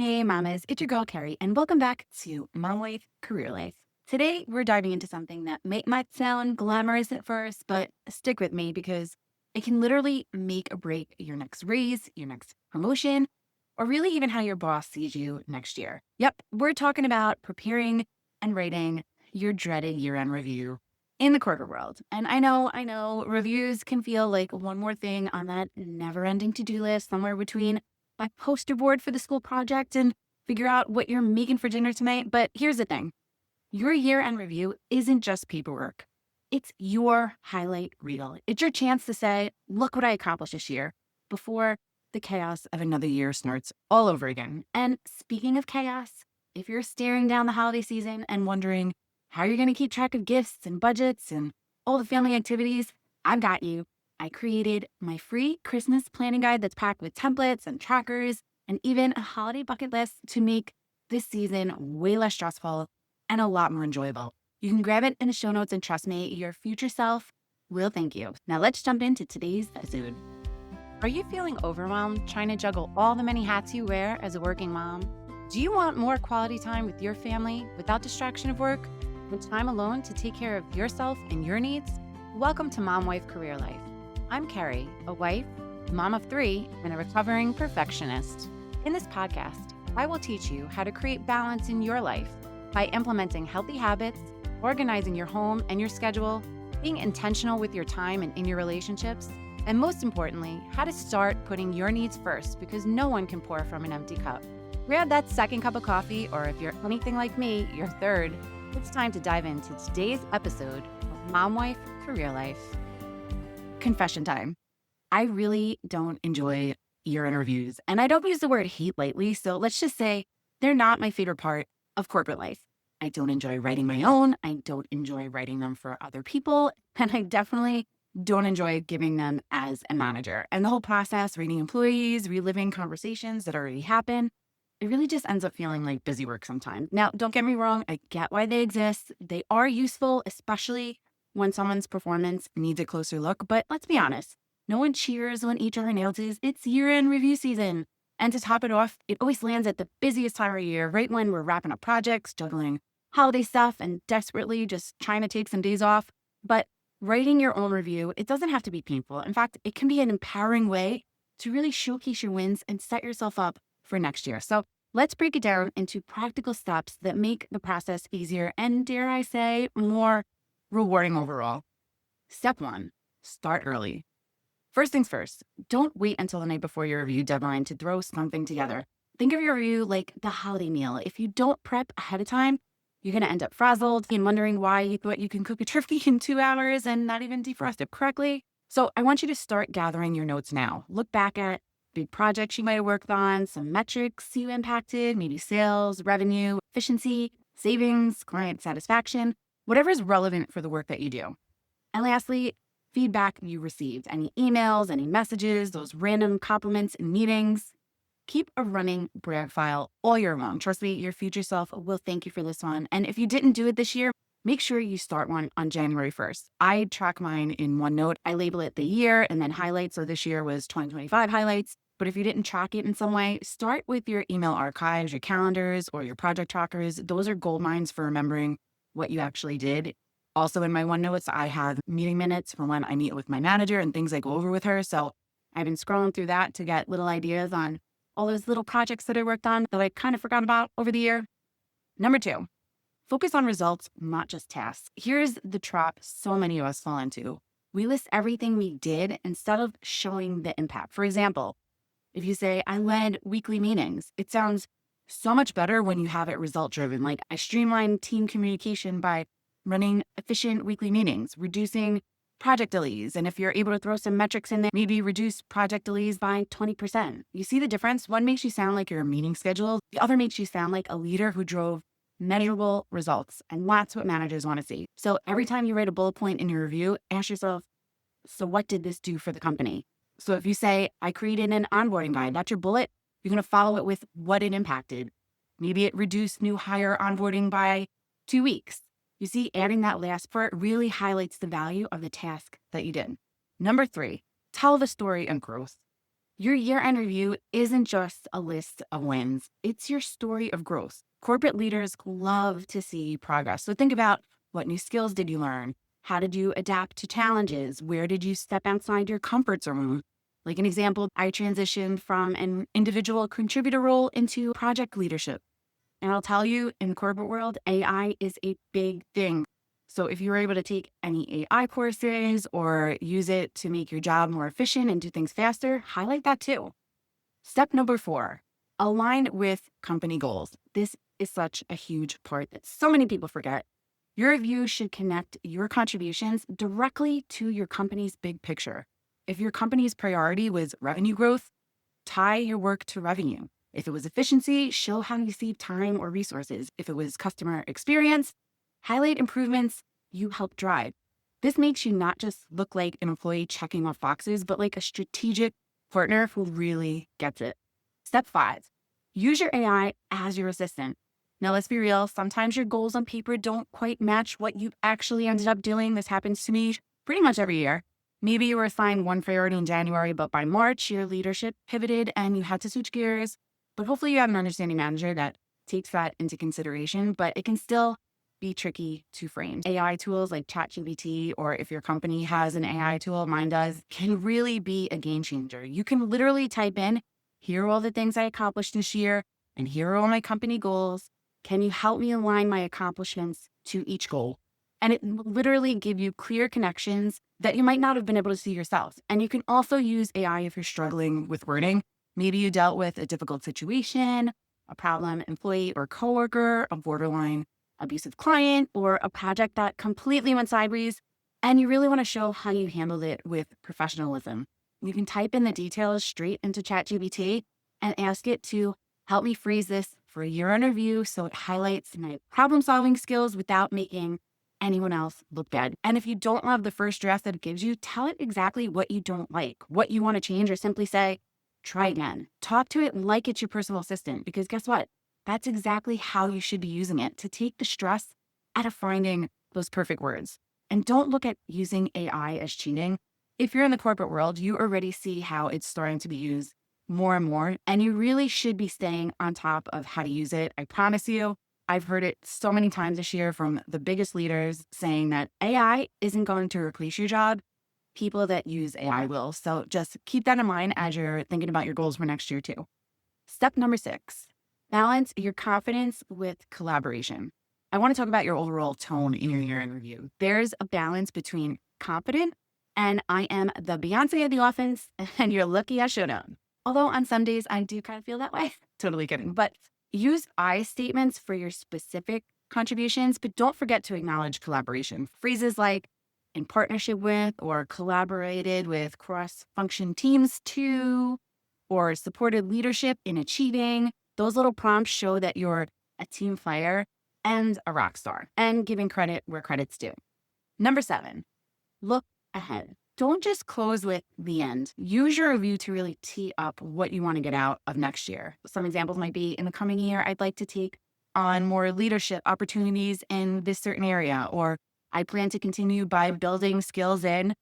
Hey mamas, it's your girl Carrie, and welcome back to Mom Life, Career Life. Today, we're diving into something that might sound glamorous at first, but stick with me because it can literally make or break your next raise, your next promotion, or really even how your boss sees you next year. Yep, we're talking about preparing and writing your dreaded year-end review in the corporate world. And I know, reviews can feel like one more thing on that never-ending to-do list somewhere between my poster board for the school project and figure out what you're making for dinner tonight. But here's the thing, your year end review isn't just paperwork, it's your highlight reel. It's your chance to say, look what I accomplished this year before the chaos of another year starts all over again. And speaking of chaos, if you're staring down the holiday season and wondering how you're going to keep track of gifts and budgets and all the family activities, I've got you. I created my free Christmas planning guide that's packed with templates and trackers and even a holiday bucket list to make this season way less stressful and a lot more enjoyable. You can grab it in the show notes and trust me, your future self will thank you. Now let's jump into today's episode. Are you feeling overwhelmed trying to juggle all the many hats you wear as a working mom? Do you want more quality time with your family without distraction of work and time alone to take care of yourself and your needs? Welcome to Mom Wife Career Life. I'm Carrie, a wife, mom of 3, and a recovering perfectionist. In this podcast, I will teach you how to create balance in your life by implementing healthy habits, organizing your home and your schedule, being intentional with your time and in your relationships, and most importantly, how to start putting your needs first because no one can pour from an empty cup. Grab that second cup of coffee, or if you're anything like me, your third. It's time to dive into today's episode of Mom Wife Career Life. Confession time. I really don't enjoy year end reviews, and I don't use the word hate lightly. So let's just say they're not my favorite part of corporate life. I don't enjoy writing my own. I don't enjoy writing them for other people. And I definitely don't enjoy giving them as a manager. And the whole process, reading employees, reliving conversations that already happened, it really just ends up feeling like busy work sometimes. Now, don't get me wrong. I get why they exist. They are useful, especially when someone's performance needs a closer look. But let's be honest, no one cheers when HR announces it's year-end review season. And to top it off, it always lands at the busiest time of year, right when we're wrapping up projects, juggling holiday stuff, and desperately just trying to take some days off. But writing your own review, it doesn't have to be painful. In fact, it can be an empowering way to really showcase your wins and set yourself up for next year. So let's break it down into practical steps that make the process easier and, dare I say, more rewarding overall. Step 1, start early. First things first, don't wait until the night before your review deadline to throw something together. Think of your review like the holiday meal. If you don't prep ahead of time, you're going to end up frazzled and wondering why you thought you can cook a turkey in 2 hours and not even defrost it correctly. So I want you to start gathering your notes now. Look back at big projects you might have worked on, some metrics you impacted, maybe sales, revenue, efficiency, savings, client satisfaction, whatever is relevant for the work that you do. And lastly, feedback you received, any emails, any messages, those random compliments in meetings. Keep a running brag file all year long. Trust me, your future self will thank you for this one. And if you didn't do it this year, make sure you start one on January 1st. I track mine in OneNote. I label it the year and then highlights. So this year was 2025 highlights. But if you didn't track it in some way, start with your email archives, your calendars, or your project trackers. Those are gold mines for remembering what you actually did. Also in my OneNotes, I have meeting minutes from when I meet with my manager and things I go over with her. So I've been scrolling through that to get little ideas on all those little projects that I worked on that I kind of forgot about over the year. Number 2, focus on results, not just tasks. Here's the trap so many of us fall into. We list everything we did instead of showing the impact. For example, if you say, I led weekly meetings, it sounds so much better when you have it result driven. Like I streamlined team communication by running efficient weekly meetings, reducing project delays. And if you're able to throw some metrics in there, maybe reduce project delays by 20%. You see the difference? One makes you sound like you're a meeting schedule. The other makes you sound like a leader who drove measurable results. And that's what managers want to see. So every time you write a bullet point in your review, ask yourself, so what did this do for the company? So if you say, I created an onboarding guide, that's your bullet, you're going to follow it with what it impacted. Maybe it reduced new hire onboarding by 2 weeks. You see, adding that last part really highlights the value of the task that you did. Number 3, tell the story of growth. Your year-end review isn't just a list of wins. It's your story of growth. Corporate leaders love to see progress. So think about, what new skills did you learn? How did you adapt to challenges? Where did you step outside your comfort zone? Like an example, I transitioned from an individual contributor role into project leadership. And I'll tell you, in the corporate world, AI is a big thing. So if you were able to take any AI courses or use it to make your job more efficient and do things faster, highlight that too. Step number 4, align with company goals. This is such a huge part that so many people forget. Your review should connect your contributions directly to your company's big picture. If your company's priority was revenue growth, tie your work to revenue. If it was efficiency, show how you save time or resources. If it was customer experience, highlight improvements you help drive. This makes you not just look like an employee checking off boxes, but like a strategic partner who really gets it. Step 5, use your AI as your assistant. Now, let's be real. Sometimes your goals on paper don't quite match what you actually ended up doing. This happens to me pretty much every year. Maybe you were assigned one priority in January, but by March, your leadership pivoted and you had to switch gears. But hopefully you have an understanding manager that takes that into consideration, but it can still be tricky to frame. AI tools like ChatGPT, or if your company has an AI tool, mine does, can really be a game changer. You can literally type in, here are all the things I accomplished this year, and here are all my company goals. Can you help me align my accomplishments to each goal? And it will literally give you clear connections that you might not have been able to see yourself. And you can also use AI if you're struggling with wording. Maybe you dealt with a difficult situation, a problem employee or coworker, a borderline abusive client, or a project that completely went sideways, and you really want to show how you handled it with professionalism. You can type in the details straight into ChatGPT and ask it to help me phrase this for a year-end review so it highlights my problem-solving skills without making anyone else look bad. And if you don't love the first draft that it gives you, tell it exactly what you don't like, what you want to change, or simply say, try again. Talk to it like it's your personal assistant, because guess what? That's exactly how you should be using it, to take the stress out of finding those perfect words. And don't look at using AI as cheating. If you're in the corporate world, you already see how it's starting to be used more and more, and you really should be staying on top of how to use it. I promise you, I've heard it so many times this year from the biggest leaders saying that AI isn't going to replace your job. People that use AI will. So just keep that in mind as you're thinking about your goals for next year too. Step number 6, balance your confidence with collaboration. I want to talk about your overall tone in your year-end review. There's a balance between confident and I am the Beyonce of the office and you're lucky I showed up. Although on some days I do kind of feel that way. Totally kidding. But use I statements for your specific contributions, but don't forget to acknowledge collaboration. Phrases like in partnership with, or collaborated with cross-function teams too, or supported leadership in achieving. Those little prompts show that you're a team player and a rock star, and giving credit where credit's due. Number 7, look ahead. Don't just close with the end. Use your review to really tee up what you want to get out of next year. Some examples might be, in the coming year, I'd like to take on more leadership opportunities in this certain area, or I plan to continue by building skills in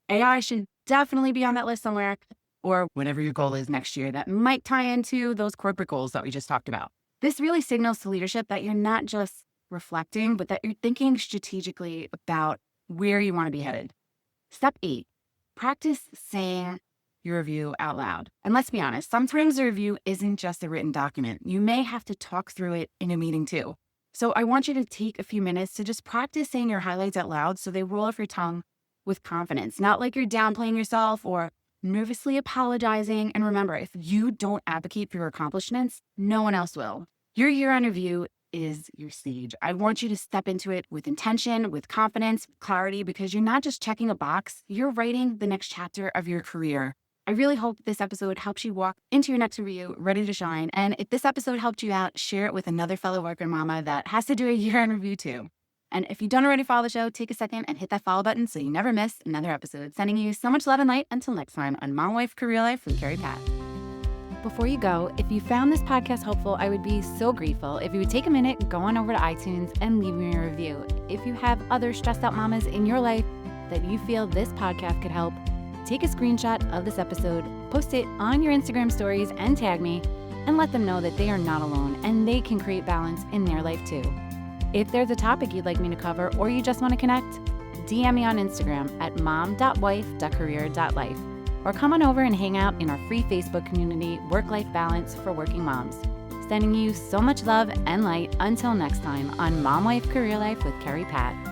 AI should definitely be on that list somewhere, or whatever your goal is next year that might tie into those corporate goals that we just talked about. This really signals to leadership that you're not just reflecting, but that you're thinking strategically about where you want to be headed. Step 8, practice saying your review out loud. And let's be honest, sometimes a review isn't just a written document. You may have to talk through it in a meeting too. So I want you to take a few minutes to just practice saying your highlights out loud so they roll off your tongue with confidence, not like you're downplaying yourself or nervously apologizing. And remember, if you don't advocate for your accomplishments, no one else will. Your year-end review is your stage. I want you to step into it with intention, with confidence, with clarity, because you're not just checking a box, you're writing the next chapter of your career. I really hope this episode helps you walk into your next review ready to shine. And if this episode helped you out, share it with another fellow worker mama that has to do a year-end review too. And if you don't already follow the show, take a second and hit that follow button so you never miss another episode. Sending you so much love and light until next time on Mom Wife Career Life with Carrie Pat. Before you go, if you found this podcast helpful, I would be so grateful if you would take a minute, go on over to iTunes and leave me a review. If you have other stressed out mamas in your life that you feel this podcast could help, Take a screenshot of this episode, post it on your Instagram stories, and tag me, and let them know that they are not alone and they can create balance in their life too. If there's a topic you'd like me to cover or you just want to connect, DM me on Instagram at mom.wife.career.life or come on over and hang out in our free Facebook community, Work-Life Balance for Working Moms. Sending you so much love and light until next time on Mom Wife Career Life with Carrie Pat.